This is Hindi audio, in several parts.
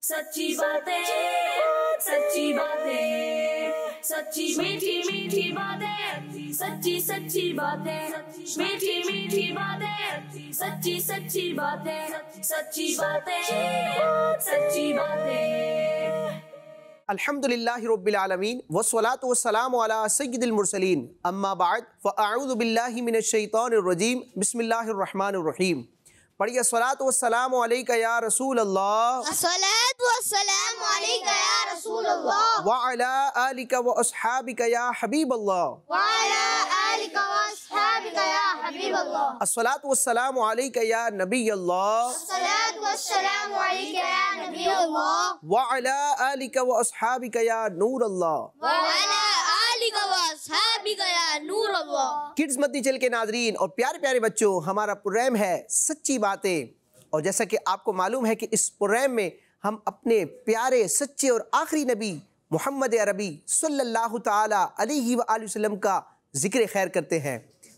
सच्ची बातें, सच्ची बातें, सच्ची मीठी मीठी बातें, सच्ची सच्ची बातें, मीठी मीठी बातें, सच्ची सच्ची बातें, सच्ची बातें, सच्ची बातें। अल्हम्दुलिल्लाहि रब्बिल आलमीन वस्सलातु वस्सलामु अला सय्यिदिल मुरसलीन अम्मा बाद फ़अऊज़ु बिल्लाहि मिनश शैतानिर रजीम बिस्मिल्लाहिर रहमानिर रहीम। पढ़िए अस्सलातु वस्सलामु अलैका या रसूल अल्लाह, अस्सलातु वस्सलामु अलैका या रसूल अल्लाह, व अला आलिका व अस्हाबिका या हबीब अल्लाह, व अला आलिका व अस्हाबिका या हबीब अल्लाह, अस्सलातु वस्सलामु अलैका या नबी अल्लाह, अस्सलातु वस्सलामु अलैका या नबी अल्लाह, व अला आलिका व अस्हाबिका या नूर अल्लाह। व अला आलिका व अस्हाबिका या नूर अल्लाह। किड्स मद्दी चल के नाजरीन और प्यारे प्यारे बच्चों, हमारा प्रोग्राम है सच्ची बातें। और जैसा कि आपको मालूम है कि इस प्रोग्राम में हम अपने प्यारे सच्चे और आखिरी नबी मोहम्मद अरबी सल्लल्लाहु ताला अलैहि व आलिहि वसल्लम का जिक्र खैर करते हैं।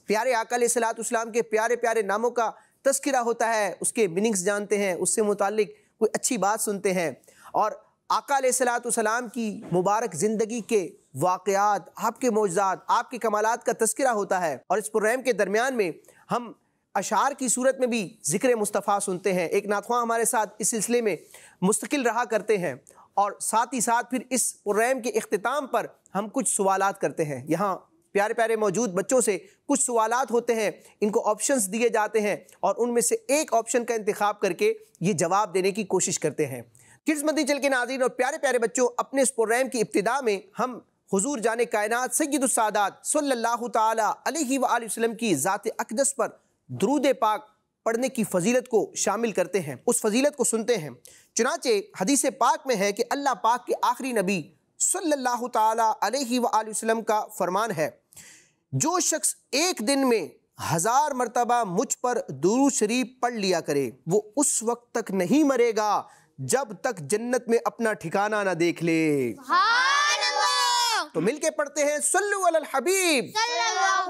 प्यारे आका अलैहिस्सलातु वस्सलाम के प्यारे प्यारे नामों का तज़किरा होता है, उसके मीनिंग्स जानते हैं, उससे मुताल्लिक कोई अच्छी बात सुनते हैं और आका अलैहिस्सलातु वस्सलाम की मुबारक ज़िंदगी के वाक़यात, आपके मौजज़ात, आपके कमालात का तज़किरा होता है। और इस प्रोग्राम के दरमियान में हम अशार की सूरत में भी ज़िक्र मुस्तफ़ा सुनते हैं। एक नाख़्वां हमारे साथ इस सिलसिले में मुस्तकिल रहा करते हैं और साथ ही साथ फिर इस प्रोग्राम के इख्तिताम पर हम कुछ सवालात करते हैं। यहाँ प्यारे प्यारे मौजूद बच्चों से कुछ सवालात होते हैं, इनको ऑप्शंस दिए जाते हैं और उनमें से एक ऑप्शन का इंतखाब करके ये जवाब देने की कोशिश करते हैं। किड्स मद्दी चल के नाज़रीन और प्यारे प्यारे बच्चों, अपने इस प्रोग्राम की इब्तिदा में हम हुजूर जाने कायनात सय्यदुस सादात सल्लल्लाहु ताला अलैहि व आलिहि वसल्लम की ज़ात अक़दस पर दुरूद पाक पढ़ने की फजीलत को शामिल करते हैं, उस फजीलत को सुनते हैं। चुनाचे हदीस पाक में है कि अल्लाह पाक के आखिरी नबी सल्लल्लाहु ताला अलैहि व आलिहि वसल्लम का फरमान है, जो शख्स एक दिन में 1000 मरतबा मुझ पर दुरूद शरीफ पढ़ लिया करे, वो उस वक्त तक नहीं मरेगा जब तक जन्नत में अपना ठिकाना ना देख ले। तो मिलके पढ़ते हैं सल्लु अलल हबीब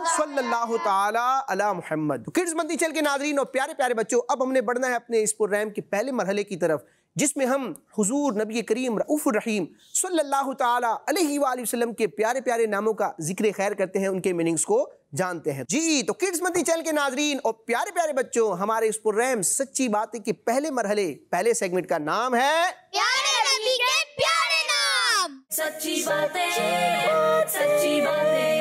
सल्लल्लाहु ताला अला मुहम्मद। किड्स मद्दी चल के नाज़रीन और प्यारे प्यारे बच्चों, अब हमने बढ़ना है अपने इस प्रोग्राम के पहले मरहले की तरफ, जिसमें हम हुजूर नबी करीम रऊफ़ुर रहीम सल्लल्लाहु ताला अलैहि व आलिहि वसल्लम के प्यारे प्यारे नामों का जिक्र खैर करते हैं, उनके मीनिंग्स को जानते हैं। जी तो किड्स मद्दी चल के नाज़रीन और प्यारे प्यारे बच्चों, हमारे इस प्रोग्राम सच्ची बातें के पहले मरहले, पहले सेगमेंट का नाम है प्यारे नबी के प्यारे नाम। सच्ची बातें, सच्ची बातें।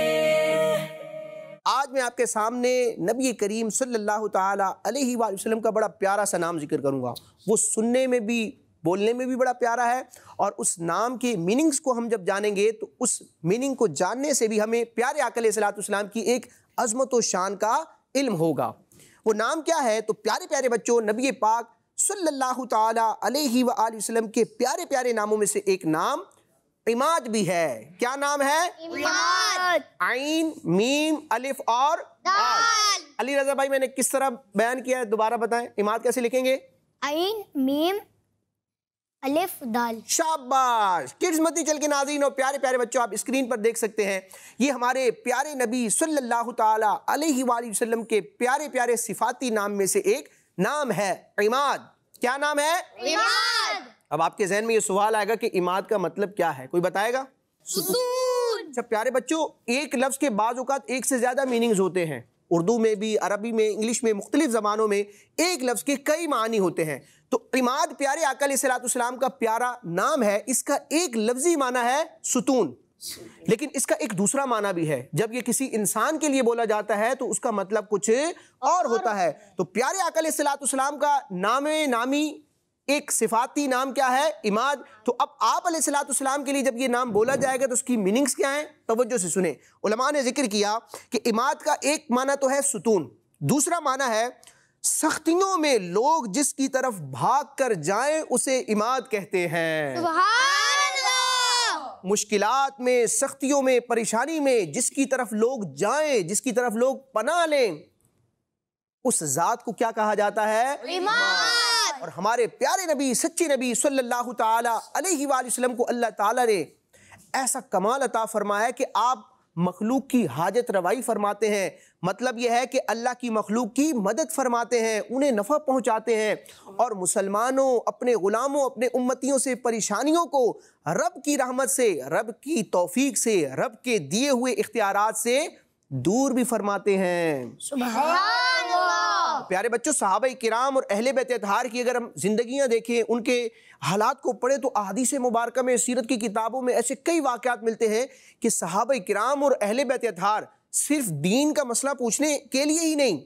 आज मैं आपके सामने नबी करीम सल्लल्लाहु ताला अलैहि वसल्लम का बड़ा प्यारा सा नाम जिक्र करूंगा। वो सुनने में भी, बोलने में भी बड़ा प्यारा है और उस नाम के मीनिंग्स को हम जब जानेंगे तो उस मीनिंग को जानने से भी हमें प्यारे आका अलैहिस्सलातु वस्सलाम की एक अज़मत व शान का इल्म होगा। वो नाम क्या है? तो प्यारे प्यारे बच्चों, नबी पाक सल्लल्लाहु ताला अलैहि व आलिहि वसल्लम के प्यारे प्यारे नामों में से एक नाम इमाद भी है। क्या नाम है? इमाद। आइन, मीम, अलिफ और दाल। अली रजा भाई, मैंने किस तरह बयान किया है, दोबारा बताएं। इमाद कैसे लिखेंगे? आइन, मीम, अलिफ, दाल। शाबाश। किड्स मद्दी चल के नाज़रीन और प्यारे प्यारे बच्चों, आप स्क्रीन पर देख सकते हैं, ये हमारे प्यारे नबी सल्लल्लाहु ताला अलैहि वसल्लम के प्यारे प्यारे सिफाती नाम में से एक नाम है इमाद। क्या नाम है? इमाद। अब आपके जहन में ये सवाल आएगा कि इमाद का मतलब क्या है, कोई बताएगा? सुकून। अच्छा प्यारे बच्चों, एक लफ्ज़ के बाज़ औक़ात एक से ज़्यादा मीनिंग्स होते हैं। उर्दू में भी, अरबी में, इंग्लिश में, मुख्तलिफ ज़बानों में एक लफ्ज़ के कई मानी होते हैं। तो इमाद प्यारे आका अलैहिस्सलातु वस्सलाम का प्यारा नाम है। इसका एक लफ्ज़ी माना है सुतून, लेकिन इसका एक दूसरा माना भी है। जब ये किसी इंसान के लिए बोला जाता है तो उसका मतलब कुछ और होता है। तो प्यारे आका अलैहिस्सलातु वस्सलाम का नामी एक सिफाती नाम क्या है? इमाद। तो अब आप अलैहिस्सलातु वस्सलाम के लिए जब ये नाम बोला जाएगा तो उसकी मीनिंग्स क्या हैं? तवज्जो से सुने। उलमा ने जिक्र किया कि इमाद का एक माना तो है सुतून, दूसरा माना है सख्तियों में लोग जिसकी तरफ भाग कर जाएं उसे इमाद कहते हैं। सुभान अल्लाह। मुश्किलात में, सख्तियों में, परेशानी में जिसकी तरफ लोग जाएं, जिसकी तरफ लोग पनाह लें, उस जात को क्या कहा जाता है? इमाद। और हमारे प्यारे नबी, सच्चे नबी सल्लल्लाहु ताला अलैहि वसल्लम को अल्लाह ताला ने ऐसा कमाल अता फरमाया कि आप मखलूक की हाजत रवाई फरमाते हैं। मतलब यह है कि अल्लाह की मखलूक की मदद फरमाते हैं, उन्हें नफ़ा पहुँचाते हैं और मुसलमानों अपने ग़ुलामों अपने उम्मतियों से परेशानियों को रब की रहमत से, रब की तौफीक से, रब के दिए हुए इख्तियारात से दूर भी फरमाते हैं। प्यारे बच्चों, सहाबा किराम और अहले बैत अतहार की अगर हम जिंदगियां देखें, उनके हालात को पढ़े तो अहादीस मुबारक में, सीरत की किताबों में ऐसे कई वाक़यात मिलते हैं कि सहाबा किराम और अहले बैत अतहार सिर्फ दीन का मसला पूछने के लिए ही नहीं,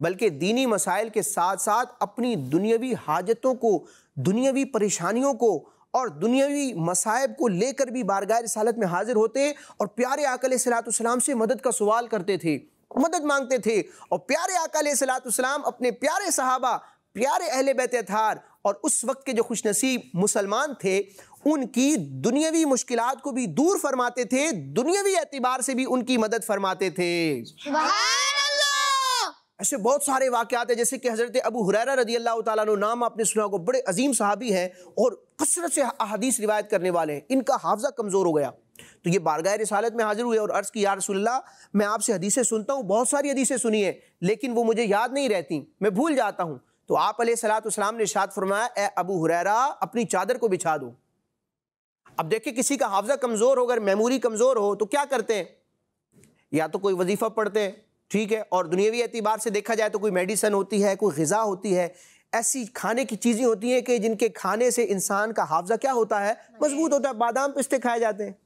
बल्कि दीनी मसाइल के साथ साथ अपनी दुनियावी हाजतों को, दुनियावी परेशानियों को और दुनियावी मसाइब को लेकर भी बारगाह रिसालत में हाजिर होते और प्यारे आका अलैहिस्सलाम से मदद का सवाल करते थे, मदद मांगते थे। और प्यारे आका अलैहिस्सलाम अपने प्यारे सहाबा, प्यारे अहले बैत अतहार और उस वक्त के जो खुशनसीब मुसलमान थे, उनकी दुनियावी मुश्किलात को भी दूर फरमाते थे, दुनियावी एतबार से भी उनकी मदद फरमाते थे। ऐसे बहुत सारे वाक़यात हैं, जैसे कि हज़रत अबू हुरैरा रज़ियल्लाहु ताला अन्हु, नाम आपने सुना होगा, बड़े अजीम सहाबी हैं और कसरत से अहादीस रिवायत करने वाले हैं। इनका हाफ़ज़ा कमज़ोर हो गया तो ये बारगाह रिसालत में हाजिर हुए और अर्ज़ की, या रसूलल्लाह, मैं आपसे हदीसें सुनता हूँ, बहुत सारी हदीसें सुनी है, लेकिन वो मुझे याद नहीं रहती, मैं भूल जाता हूँ। तो आप अलैहिस्सलाम ने इरशाद फरमाया, ए अबू हुरैरा, अपनी चादर को बिछा दो। अब देखिए, किसी का हाफ़ज़ा कमज़ोर हो, अगर मेमोरी कमज़ोर हो तो क्या करते हैं? या तो कोई वजीफ़ा पढ़ते हैं, ठीक है, और दुनियावी एतबार से देखा जाए तो कोई मेडिसिन होती है, कोई ग़िज़ा होती है, ऐसी खाने की चीज़ें होती हैं कि जिनके खाने से इंसान का हाफ़ज़ा क्या होता है, मजबूत होता है। बादाम पिस्ते खाए जाते हैं,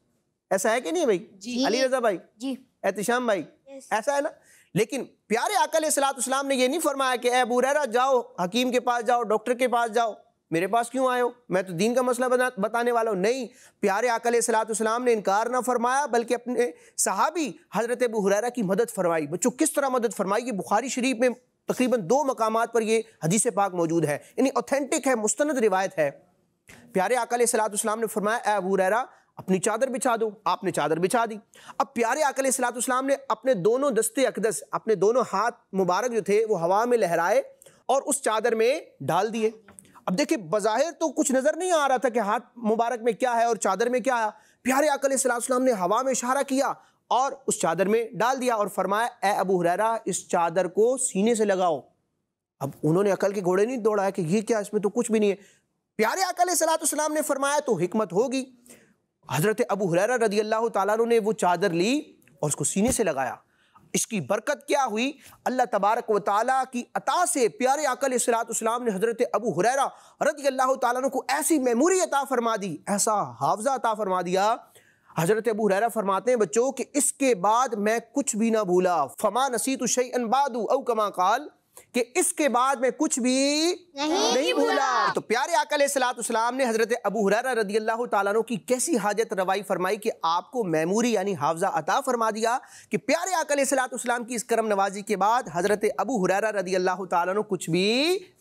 ऐसा है कि नहीं भाई? अली रज़ा भाई जी, एहतिशाम भाई, ऐसा है ना? लेकिन प्यारे आका अलैहिस्सलाम ने ये नहीं फरमाया कि ए अबू हुरैरा, जाओ हकीम के पास जाओ, डॉक्टर के पास जाओ, मेरे पास क्यों आए हो, मैं तो दीन का मसला बताने वाला हूँ। नहीं, प्यारे आका अलैहिस्सलाम ने इनकार ना फरमाया, बल्कि अपने सहाबी हज़रत अबू हुरैरा की मदद फरमाई। बच्चों, किस तरह मदद फरमाई? ये बुखारी शरीफ में तकरीबन 2 मकामात पर ये हदीस पाक मौजूद है, यानी ऑथेंटिक है, मुस्तनद रिवायत है। प्यारे आका अलैहिस्सलाम ने फरमाया, ए अबू हुरैरा, अपनी चादर बिछा दो। आपने चादर बिछा दी। अब प्यारे आका अलैहिस्सलाम ने अपने दोनों दस्ते अक़दस, अपने दोनों हाथ मुबारक जो थे वो हवा में लहराए और उस चादर में डाल दिए। अब देखिए, बज़ाहिर तो कुछ नजर नहीं आ रहा था कि हाथ मुबारक में क्या है और चादर में क्या है। प्यारे आका अलैहिस्सलाम ने हवा में इशारा किया और उस चादर में डाल दिया और फरमाया, ए अबू हुरैरा, इस चादर को सीने से लगाओ। अब उन्होंने अकल के घोड़े नहीं दौड़ाया कि ये क्या, इसमें तो कुछ भी नहीं है। प्यारे आका अलैहिस्सलाम ने फरमाया, तो हिकमत होगी। हज़रत अबू हुरैरा रज़ियल्लाहु ताला अन्हु ने वो चादर ली और उसको सीने से लगाया। इसकी बरकत क्या हुई? अल्लाह तबारक व तआला की अता से प्यारे आका अलैहिस्सलाम ने हज़रत अबू हुरैरा रज़ियल्लाहु ताला अन्हु को ऐसी मेमोरी अता फरमा दी, ऐसा हाफ़ज़ा अता फरमा दिया। हज़रत अबू हुरैरा फरमाते हैं बच्चों कि इसके बाद मैं कुछ भी ना भूला, फमा नसीतु शैअन बादु औ कमा क़ाल, कि इसके बाद मैं कुछ भी नहीं भूला। तो प्यारे आका अलैहिस्सलाम ने हज़रत अबू हुरैरा रज़ियल्लाहु ताला अन्हु की कैसी हाजत रवाई फरमाई कि आपको मेमोरी यानी हाफ़ज़ा अता फरमा दिया कि प्यारे आका अलैहिस्सलाम की इस करम नवाजी के बाद हज़रत अबू हुरैरा रज़ियल्लाहु ताला अन्हु कुछ भी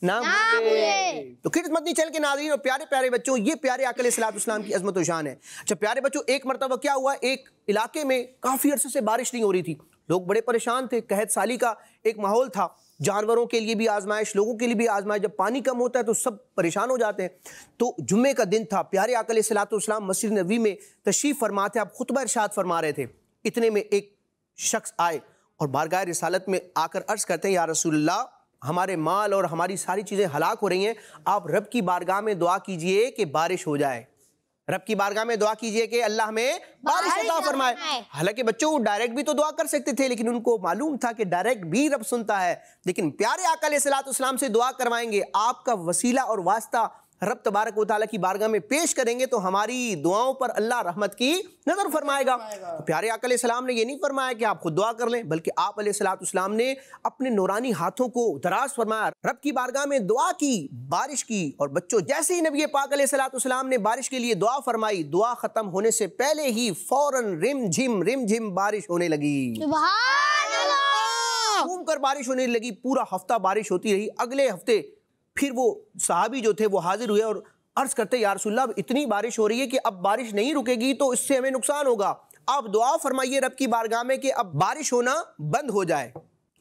ना भूले। तो खिदमत नहीं चल के नाज़रीन और प्यारे प्यारे बच्चों, ये प्यारे आका अलैहिस्सलाम की अज़मत व शान है। अच्छा प्यारे बच्चों, एक मरतबा क्या हुआ, एक इलाके में काफ़ी अरसे से बारिश नहीं हो रही थी, लोग बड़े परेशान थे, कहत साली का एक माहौल था, जानवरों के लिए भी आजमाइश, लोगों के लिए भी आजमाइश। जब पानी कम होता है तो सब परेशान हो जाते हैं। तो जुम्मे का दिन था, प्यारे आका अलैहिस्सलाम मस्जिद नबवी में तशरीफ़ फरमा थे, आप खुतबा इरशाद फरमा रहे थे। इतने में एक शख्स आए और बारगाह रिसालत में आकर अर्ज़ करते हैं, या रसूलल्लाह, हमारे माल और हमारी सारी चीज़ें हलाक हो रही हैं, आप रब की बारगाह में दुआ कीजिए कि बारिश हो जाए। रब की बारगाह में दुआ कीजिए कि अल्लाह हमें बारिश अता फरमाए। हालांकि बच्चों, वो डायरेक्ट भी तो दुआ कर सकते थे, लेकिन उनको मालूम था कि डायरेक्ट भी रब सुनता है। लेकिन प्यारे आका अलैहिस्सलाम से दुआ करवाएंगे, आपका वसीला और वास्ता रब तबारक व तआला की बारगाह में पेश करेंगे तो हमारी दुआओं पर अल्लाह रहमत की नजर फरमाएगा। तो प्यारे आका अलैहिस्सलाम ने ये नहीं फरमाया कि आप खुद दुआ कर लें, बल्कि आप अलैहिस्सलाम ने अपने नूरानी हाथों को दराज फरमाया, रब की बारगाह में दुआ की, बारिश की। और बच्चों, जैसे ही नबी पाक अलैहिस्सलाम ने बारिश के लिए दुआ फरमाई, दुआ खत्म होने से पहले ही फौरन रिम झिम बारिश होने लगी। सुभान अल्लाह। घूम कर बारिश होने लगी, पूरा हफ्ता बारिश होती रही। अगले हफ्ते फिर वो सहाबी जो थे वो हाजिर हुए और अर्ज करते, या रसूलल्लाह, इतनी बारिश हो रही है कि अब बारिश नहीं रुकेगी तो इससे हमें नुकसान होगा, आप दुआ फरमाइए रब की बारगाह में कि अब बारिश होना बंद हो जाए।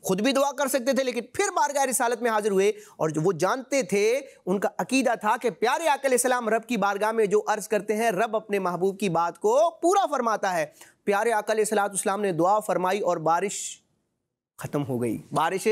खुद भी दुआ कर सकते थे, लेकिन फिर बारगाह रिसालत में हाजिर हुए और जो वो जानते थे, उनका अकीदा था कि प्यारे आका अलैहिस्सलाम रब की बारगाह में जो अर्ज करते हैं, रब अपने महबूब की बात को पूरा फरमाता है। प्यारे आका अलैहिस्सलाम ने दुआ फरमाई और बारिश खत्म हो गई, बारिश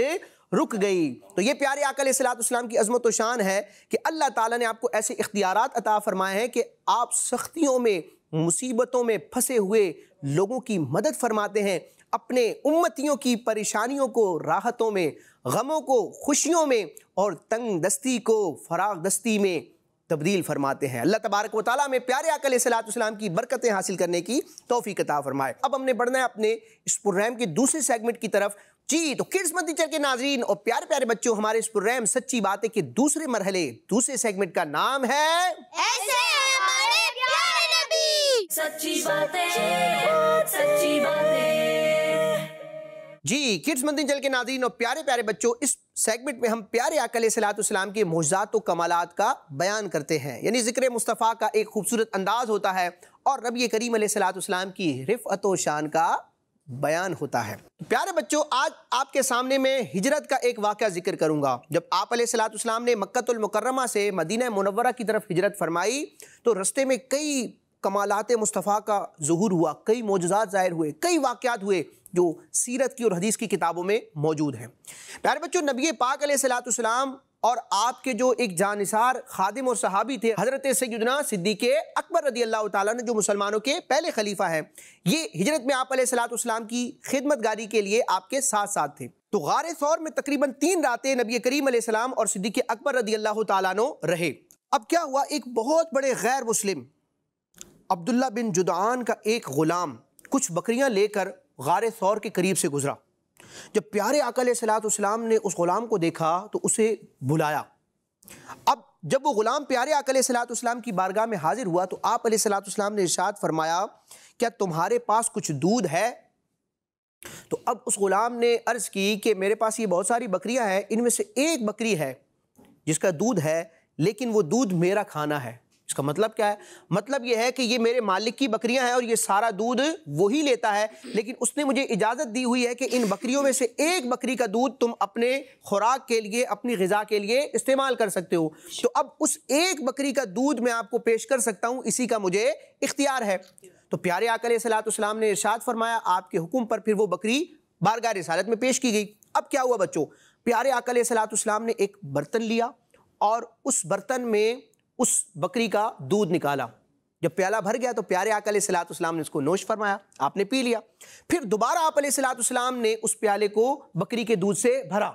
रुक गई। तो ये प्यारे आका अलैहिस्सलाम की अज़मत व शान है कि अल्लाह ताला ने आपको ऐसे इख्तियारात अता फरमाए हैं कि आप सख्तियों में, मुसीबतों में फंसे हुए लोगों की मदद फरमाते हैं, अपने उम्मतियों की परेशानियों को राहतों में, गमों को खुशियों में और तंग दस्ती को फराग दस्ती में तब्दील फरमाते हैं। अल्लाह तबारक व तआला में प्यारे आका अलैहिस्सलाम की बरकतें हासिल करने की तौफीक अता फरमाए। अब हमने बढ़ना है अपने इस प्रोग्राम के दूसरे सेगमेंट की तरफ। जी, तो किड्स मत टीचर के नाज़रीन और प्यारे प्यारे बच्चों, हमारे इस प्रोग्राम सच्ची बातें के दूसरे मरहले, दूसरे सेगमेंट का नाम है ऐसे हमारे प्यारे नबी। सच्ची बातें, सच्ची बातें। जी, किड्स मंदिर चल के नाज़रीन और प्यारे प्यारे बच्चों, इस सेगमेंट में हम प्यारे आका अलैहिस्सलाम के मोजज़ात व कमालात का बयान करते हैं, यानी ज़िक्र मुस्तफ़ा का एक खूबसूरत अंदाज होता है और नबी करीम अलैहिस्सलाम की रिफ़अत व शान का बयान होता है। प्यारे बच्चों, आज आपके सामने मैं हिजरत का एक वाक़या जिक्र करूंगा। जब आप अलैहिस्सलाम ने मक्कतुल मुकर्रमा से मदीना मुनव्वरा की तरफ हिजरत फरमाई तो रस्ते में कई कमालात मुस्तफ़ा का ज़ुहूर हुआ, कई मोजज़ात ज़ाहिर हुए, कई वाक़यात हुए जो सीरत की और हदीस की किताबों में मौजूद हैं। प्यारे बच्चों, नबी पाक अलैहिस्सलाम और आपके जो एक जानिसार खादिम और सहाबी थे, हज़रत सैयदना सिद्दीक़ अकबर रज़ी अल्लाह ताला ने, जो मुसलमानों के पहले खलीफा हैं, ये हिजरत में आप अलैहिस्सलाम की खिदमतगारी के लिए आपके साथ साथ थे। तो गारे सौर में तकरीबन 3 रातें नबी करीम अलैहिस्सलाम और सिद्दीक़ अकबर रज़ी अल्लाह ताला अन्हु रहे। अब क्या हुआ, एक बहुत बड़े गैर मुस्लिम अब्दुल्ला बिन जुदान का एक गुलाम कुछ बकरियां लेकर गारे सौर के करीब से गुजरा। जब प्यारे आका अलैहिस्सलाम ने उस गुलाम को देखा तो उसे बुलाया। अब जब वो गुलाम प्यारे आका अलैहिस्सलाम की बारगाह में हाजिर हुआ तो आप अलैहिस्सलाम ने इरशाद फरमाया, क्या तुम्हारे पास कुछ दूध है? तो अब उस गुलाम ने अर्ज़ की कि मेरे पास ये बहुत सारी बकरियां हैं, इनमें से एक बकरी है जिसका दूध है, लेकिन वो दूध मेरा खाना है। इसका मतलब क्या है? मतलब ये है कि ये मेरे मालिक की बकरियां हैं और ये सारा दूध वही लेता है, लेकिन उसने मुझे इजाज़त दी हुई है कि इन बकरियों में से एक बकरी का दूध तुम अपने खुराक के लिए, अपनी ग़िज़ा के लिए इस्तेमाल कर सकते हो। तो अब उस एक बकरी का दूध मैं आपको पेश कर सकता हूँ, इसी का मुझे इख्तियार है। तो प्यारे आका अलैहिस्सलाम ने इरशाद फरमाया, आपके हुक्म पर फिर वो बकरी बारगाह रिसालत में पेश की गई। अब क्या हुआ बच्चों, प्यारे आका अलैहिस्सलाम ने एक बर्तन लिया और उस बर्तन में उस बकरी का दूध निकाला। जब प्याला भर गया तो प्यारे आका अलैहिस्सलाम ने उसको नोश फरमाया, आपने पी लिया। फिर दोबारा आप अलैहिस्सलाम ने उस प्याले को बकरी के दूध से भरा।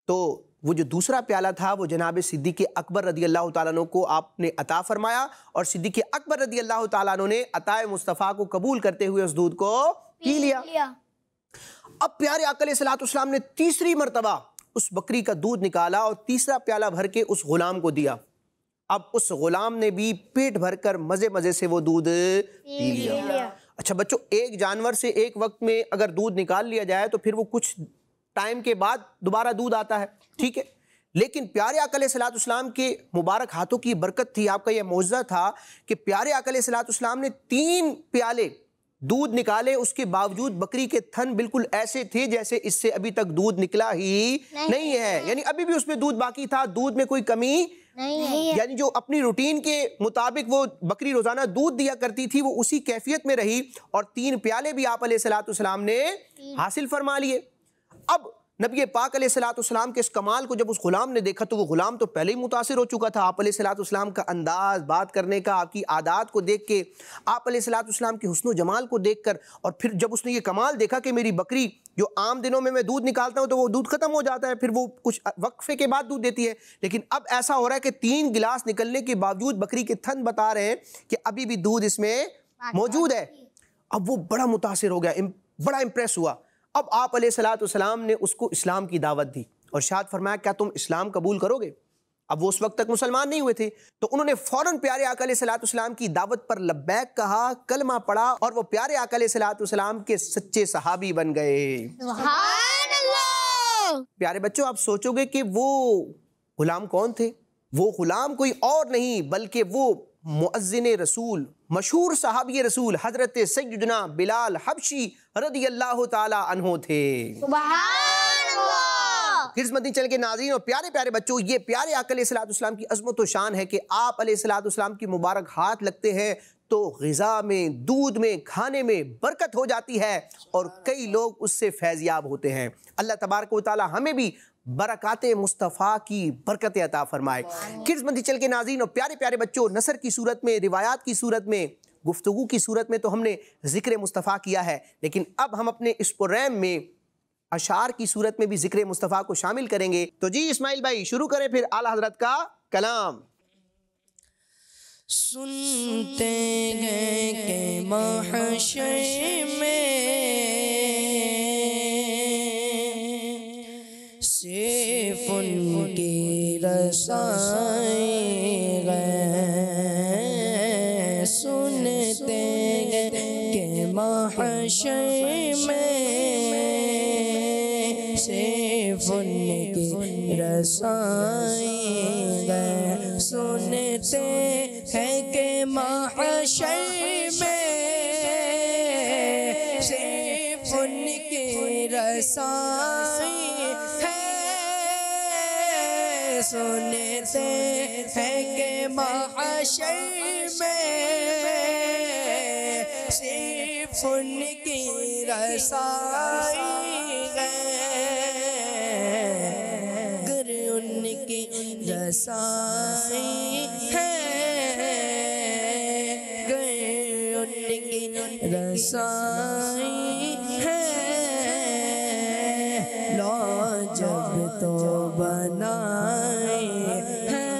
तो वो जो दूसरा प्याला था वो जनाब सिद्दीक़ अकबर रज़ी अल्लाह ताला अन्हु को आपने अता फरमाया और सिद्दीक़ अकबर रज़ी अल्लाह ताला अन्हु ने अताए मुस्तफ़ा को कबूल करते हुए उस दूध को पी लिया। अब प्यारे आका अलैहिस्सलाम ने तीसरी मरतबा उस बकरी का दूध निकाला और तीसरा प्याला भर के उस गुलाम को दिया। अब उस गुलाम ने भी पेट भरकर मजे मजे से वो दूध पी लिया। अच्छा बच्चों, एक जानवर से एक वक्त में अगर दूध निकाल लिया जाए तो फिर वो कुछ टाइम के बाद दोबारा दूध आता है, ठीक है, लेकिन प्यारे आका अलैहिस्सलाम के मुबारक हाथों की बरकत थी, आपका यह मौजज़ा था कि प्यारे आका अलैहिस्सलाम ने 3 प्याले दूध निकाले, उसके बावजूद बकरी के थन बिल्कुल ऐसे थे जैसे इससे अभी तक दूध निकला ही नहीं है, यानी अभी भी उसमें दूध बाकी था, दूध में कोई कमी नहीं है। यानी जो अपनी रूटीन के मुताबिक वो बकरी रोजाना दूध दिया करती थी वो उसी कैफियत में रही और 3 प्याले भी आप अलैहिस्सलाम ने हासिल फरमा लिए। अब नबी पाक अलैहिस्सलाम के इस कमाल को जब उस गुलाम ने देखा तो वो गुलाम तो पहले ही मुतासिर हो चुका था। आप अलैहिस्सलाम का अंदाज बात करने का, आपकी आदात को देख के, आप अलैहिस्सलाम के हुस्न जमाल को देखकर, और फिर जब उसने ये कमाल देखा कि मेरी बकरी जो आम दिनों में मैं दूध निकालता हूँ तो वो दूध खत्म हो जाता है, फिर वो कुछ वक्फे के बाद दूध देती है, लेकिन अब ऐसा हो रहा है कि 3 गिलास निकलने के बावजूद बकरी के थन बता रहे हैं कि अभी भी दूध इसमें मौजूद है। अब वो बड़ा मुतासिर हो गया, बड़ा इंप्रेस हुआ। अब आप अलैहिस्सलाम ने उसको इस्लाम की दावत दी और शाद फरमाया, क्या तुम इस्लाम कबूल करोगे? अब वो उस वक्त तक मुसलमान नहीं हुए थे, तो उन्होंने फौरन प्यारे आका अलैहिस्सलाम की दावत पर लब्बैक कहा, कलमा पढ़ा और वो प्यारे आका अलैहिस्सलाम के सच्चे सहाबी बन गए। सुभान अल्लाह। प्यारे बच्चों, आप सोचोगे कि वो गुलाम कौन थे? वो गुलाम कोई और नहीं बल्कि वो मुअज्जिन रसूल, मशहूर सहाबी रसूल हज़रत सैयदना बिलाल हबशी रदियल्लाहु ताला अन्हु थे। खिदमती चैनल के नाज़रीन और प्यारे प्यारे बच्चों, ये प्यारे आका अलैहिस्सलाम की अज़मत व शान है कि आप अलैहिस्सलाम की मुबारक हाथ लगते हैं तो ग़िज़ा में, दूध में, खाने में बरकत हो जाती है और कई लोग उससे फैज़याब होते हैं। अल्लाह तबारक व तआला हमें भी बरकाते मुस्तफ़ा की बरकत अता फरमाए। खिदमती चैनल के नाज़रीन और प्यारे प्यारे बच्चों, नसर की सूरत में, रिवायात की सूरत में, गुफ्तगू की सूरत में तो हमने ज़िक्र मुस्तफ़ा किया है, लेकिन अब हम अपने इस प्रोग्राम में अशार की सूरत में भी ज़िक्र मुस्तफ़ा को शामिल करेंगे। तो जी इस्माइल भाई शुरू करें फिर आला हज़रत का कलाम। सुनते हैं कि महशर में सिर्फ उनकी रसाई है। सुनते हैं कि महशर में सिर्फ उनकी रसाई है। सुनते हैं कि महशर में सिर्फ उनकी रसाई है। सुनते हैं कि महशर में सिर्फ उनकी रसाई है। गर उनकी रसाई है, रसाई है। लो जब तो बनाए हैं,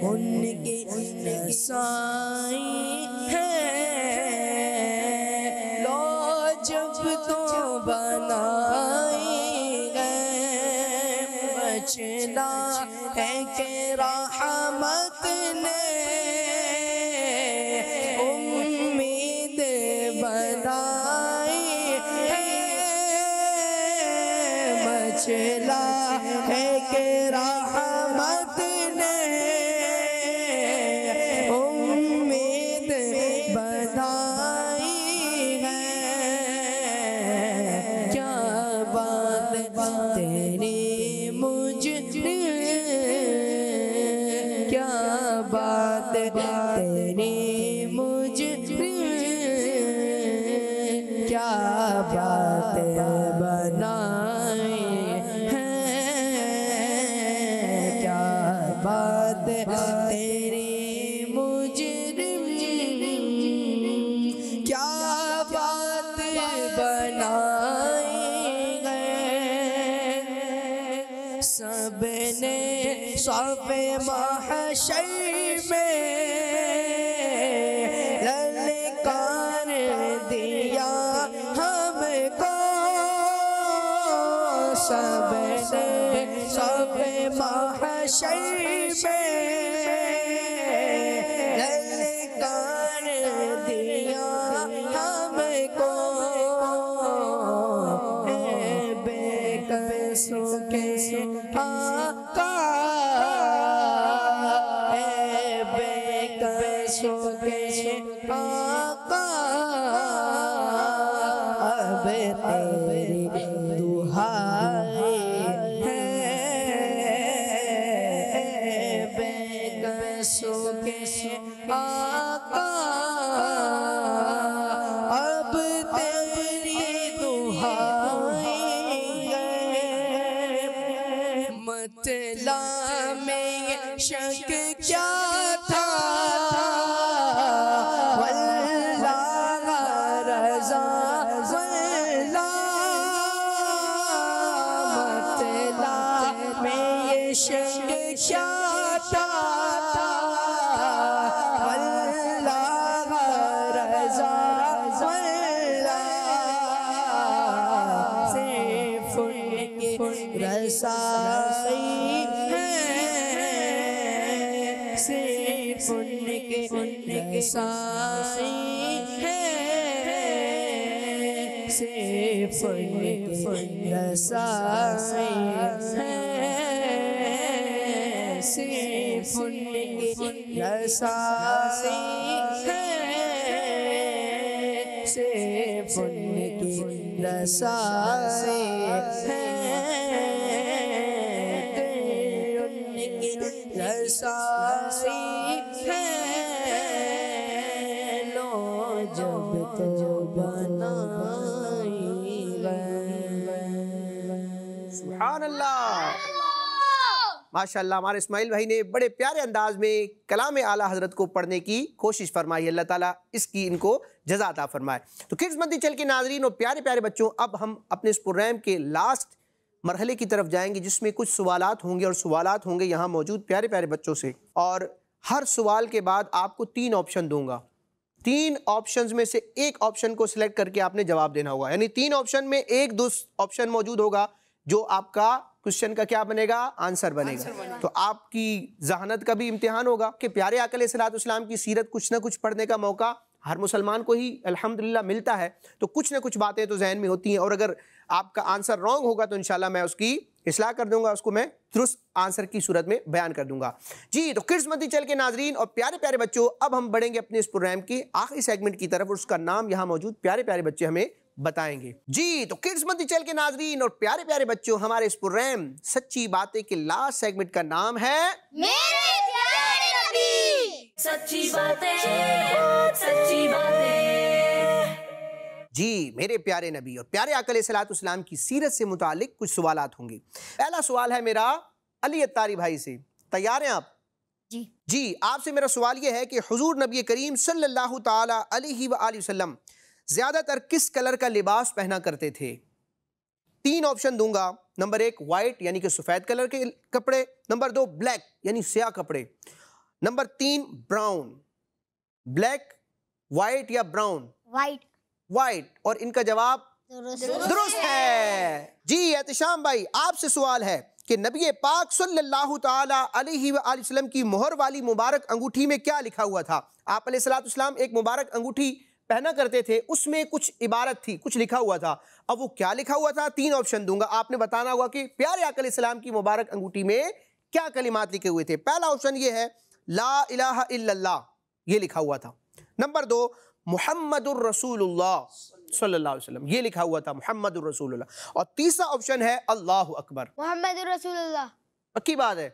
उनकी रसाई है। लो जब तो बनाए हैं, बचना है कि रहमत ने चला है कि रहमत ने उम्मीद बनाई है। क्या बात तेरी मुझे, क्या बात तेरी मुझे, क्या बात बनाई तेरी मुजरिम, क्या बात बनाई है। सबने सफ़े महशर में ललकार दिया हमको। सबने सफ़े महशर ललकार दिया हमको। बेकसों के आका, बेकसों के आका, अब तेरी दुहाई है। बेकसों के आका, अब तेरी दुहाई है। मतला में शक क्या था, वल्लाह रज़ा वल्लाह। मतला में ये शक क्या था, रसाई है। सिर्फ उनके रसाई है। सिर्फ उनके रसाई है। उनकी रसाई है, सिर्फ उनकी रसाई है, उनकी रसाई है, लो जब तो बनाई सुभान अल्लाह, माशाअल्लाह। हमारे इस्माइल भाई ने बड़े प्यारे अंदाज में कलाम आला हजरत को पढ़ने की कोशिश फरमाई। अल्लाह ताला इसकी इनको जज़ा अता फरमाए। तो किड्स मंदी चल के नाजरीन और प्यारे प्यारे बच्चों, अब हम अपने इस प्रोग्राम के लास्ट मरहले की तरफ जाएंगे, जिसमें कुछ सवालात होंगे और सवालात होंगे यहाँ मौजूद प्यारे प्यारे बच्चों से। और हर सवाल के बाद आपको 3 ऑप्शन दूंगा। 3 ऑप्शंस में से एक ऑप्शन को सिलेक्ट करके आपने जवाब देना होगा। यानी 3 ऑप्शन में एक दो ऑप्शन मौजूद होगा जो आपका क्वेश्चन का क्या बनेगा, आंसर बनेगा। तो आपकी जहानत का भी इम्तिहान होगा कि प्यारे आका अलैहिस्सलाम की सीरत कुछ ना कुछ पढ़ने का मौका हर मुसलमान को ही अल्हम्दुलिल्लाह मिलता है। तो कुछ ना कुछ बातें तो जहन में होती हैं, और अगर आपका आंसर रॉन्ग होगा तो इंशाल्लाह मैं उसकी इस्लाह कर दूंगा, उसको मैं दुरुस्त आंसर की सूरत में बयान कर दूंगा। जी, तो किड्स मंदी चल के नाजरीन और प्यारे प्यारे बच्चों, अब हम बढ़ेंगे अपने इस प्रोग्राम की आखिरी सेगमेंट की तरफ, और उसका नाम यहाँ मौजूद प्यारे प्यारे बच्चे हमें बताएंगे। जी, तो किड्स मंदी चल के नाजरीन और प्यारे प्यारे बच्चों, हमारे इस प्रोग्राम सच्ची बातें के लास्ट सेगमेंट का नाम है मेरे प्यारे नबी। सच्ची बातें, सच्ची बातें। जी, मेरे प्यारे नबी और प्यारे आका अलैहिस्सलाम की सीरत से मुतालिक कुछ सवालात होंगे। पहला सवाल है मेरा अली अत्तारी भाई से। तैयार हैं आप? जी। जी, आपसे मेरा सवाल यह है कि हुजूर नबी करीम सल्लल्लाहु ताला अलैहि वसल्लम ज्यादातर किस कलर का लिबास पहना करते थे? 3 ऑप्शन दूंगा। नंबर 1 व्हाइट यानी कि सफेद कलर के कपड़े, नंबर 2 ब्लैक यानी स्याह कपड़े, नंबर 3 ब्राउन। ब्लैक, व्हाइट या ब्राउन? वाइट। व्हाइट। और इनका जवाब दुरुस्त है। जी एहतिशाम भाई, आपसे सवाल है कि नबी पाक सल्लल्लाहु ताला अलैहि वसल्लम की मोहर वाली मुबारक अंगूठी में क्या लिखा हुआ था? आप अलैहिस्सलाम एक मुबारक अंगूठी पहना करते थे, उसमें कुछ इबारत थी, कुछ लिखा हुआ था। अब वो क्या लिखा हुआ था? 3 ऑप्शन दूंगा, आपने बताना होगा कि प्यारे आका अलैहिस्सलाम की मुबारक अंगूठी में क्या कलिमात लिखे हुए थे। पहला ऑप्शन ये है ला इलाहा इल्लल्लाह, ये लिखा हुआ था। नंबर 2 मुहम्मदुर रसूलुल्लाह सल्लल्लाहु अलैहि वसल्लम, ये लिखा हुआ था मुहम्मदुर रसूलुल्लाह। और तीसरा ऑप्शन है अल्लाहु अकबर। मोहम्मद रसूलुल्लाह। पक्की बात है?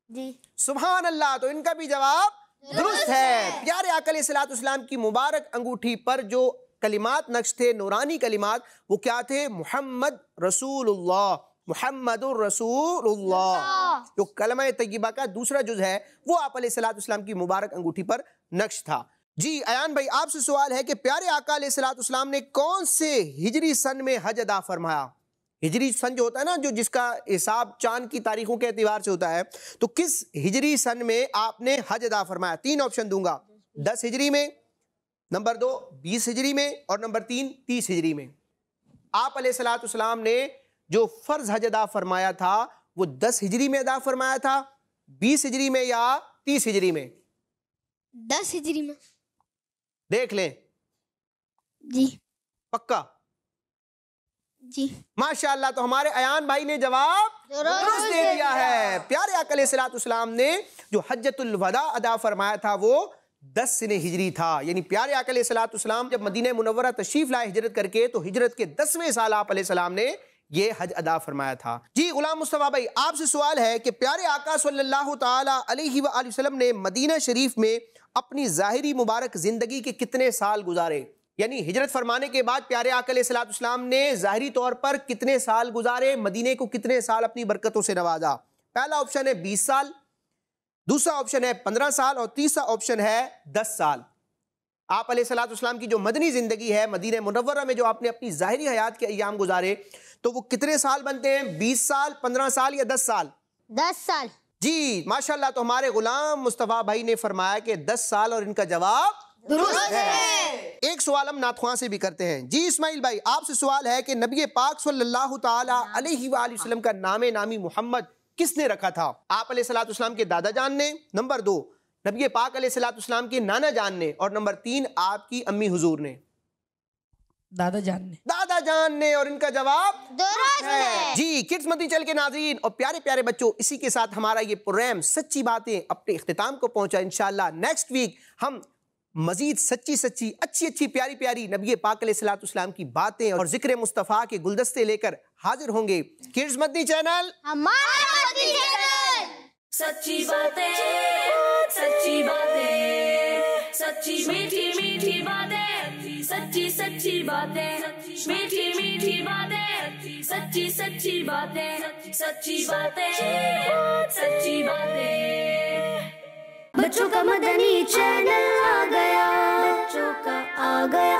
जी। सुभान अल्लाह। तो इनका भी जवाब दुरुस्त है। प्यारे आका अलैहिस्सलाम की मुबारक अंगूठी पर जो कलिमात नक्श थे, नूरानी कलिमात, वो क्या थे? मुहम्मद रसूलुल्लाह, मुहम्मदुर रसूलुल्लाह। जो कलमा तय्यबा का दूसरा जुज है वो आप अलैहिस्सलाम की मुबारक अंगूठी पर नक्श था। जी अयान भाई, आपसे सवाल है कि प्यारे आका अलैहिस्सलाम ने कौन से हिजरी सन में हज अदा फरमाया? हिजरी सन जो होता है ना, जो जिसका हिसाब चांद की तारीखों के एतबार से होता है, तो किस हिजरी सन में आपने हज अदा फरमाया? 3 ऑप्शन दूंगा। 10 हिजरी में, नंबर 2 20 हिजरी में, और नंबर 3 30 हिजरी में। आप अलैहिस्सलाम ने जो फर्ज हज अदा फरमाया था वो 10 हिजरी में अदा फरमाया था, 20 हिजरी में या 30 हिजरी में? 10 हिजरी में। देख लें। जी। पक्का? जी। माशाअल्लाह। तो हमारे अयान भाई ने जवाब दुरुस्त दे दिया है। प्यारे आका अलैहिस्सलाम ने जो हज्जतुल वदा अदा फरमाया था वो 10 सिने हिजरी था। यानी प्यारे आका अलैहिस्सलाम जब मदीना मुनव्वरा तशरीफ लाए हिजरत करके, तो हिजरत के 10वें साल आप अलैहिस्सलाम ने ये हज अदा फरमाया था। जी गुलाम मुस्तफा भाई, आपसे सवाल है कि प्यारे आका सल्लल्लाहु ताला अलैहि वसल्लम ने मदीना शरीफ में अपनी ज़ाहिरी मुबारक जिंदगी के कितने साल गुजारे? यानी हिजरत फरमाने के बाद प्यारे आका अलैहिस्सलाम ने ज़ाहिरी तौर पर कितने साल गुजारे, मदीने को कितने साल अपनी बरकतों से नवाजा? पहला ऑप्शन है 20 साल, दूसरा ऑप्शन है 15 साल, और तीसरा ऑप्शन है 10 साल। आप अलैहिस्सलाम की जो मदनी जिंदगी है, मदीना मुनव्वरा में जो आपने अपनी ज़ाहिरी हयात के अय्याम गुजारे, तो वो कितने साल बनते हैं? 20 साल, 15 साल या 10 साल? 10 साल। जी माशाल्लाह। तो हमारे गुलाम मुस्तफा भाई ने फरमाया कि 10 साल, और इनका जवाब दुरुस्त है। एक सवाल हम नाथुआ से भी करते हैं। जी इस्माइल भाई, आपसे सवाल है कि नबी पाक सल्लल्लाहु ताला अलैहि वसल्लम का नामी मोहम्मद किसने रखा था? आप अलैहिस्सलाम के दादा जान ने, नंबर 2 नबी पाक अलैहिस्सलाम के नाना जान ने, और नंबर 3 आपकी अम्मी हुजूर ने। दादा जान ने। दादा जान ने, और इनका जवाब दुरुस्त है। जी। किड्स मदनी चैनल के नाज़रीन और प्यारे प्यारे बच्चों, इसी के साथ हमारा ये प्रोग्राम सच्ची बातें अपने इख्तिताम को पहुंचा। इंशाअल्लाह नेक्स्ट वीक हम मजीद सच्ची सच्ची अच्छी अच्छी प्यारी प्यारी नबी पाक अलैहिस्सलाम की बातें और जिक्र मुस्तफ़ा के गुलदस्ते लेकर हाजिर होंगे। किड्स मदनी चैनल हमारा मदनी चैनल। सच्ची बातें, सच्ची बातें, सच्ची मीठी मीठी बातें, सच्ची सच्ची बातें, मीठी मीठी बातें, सच्ची सच्ची बातें, सच्ची बातें, सच्ची बातें। बच्चों का मदनी चैनल आ गया, बच्चों का आ गया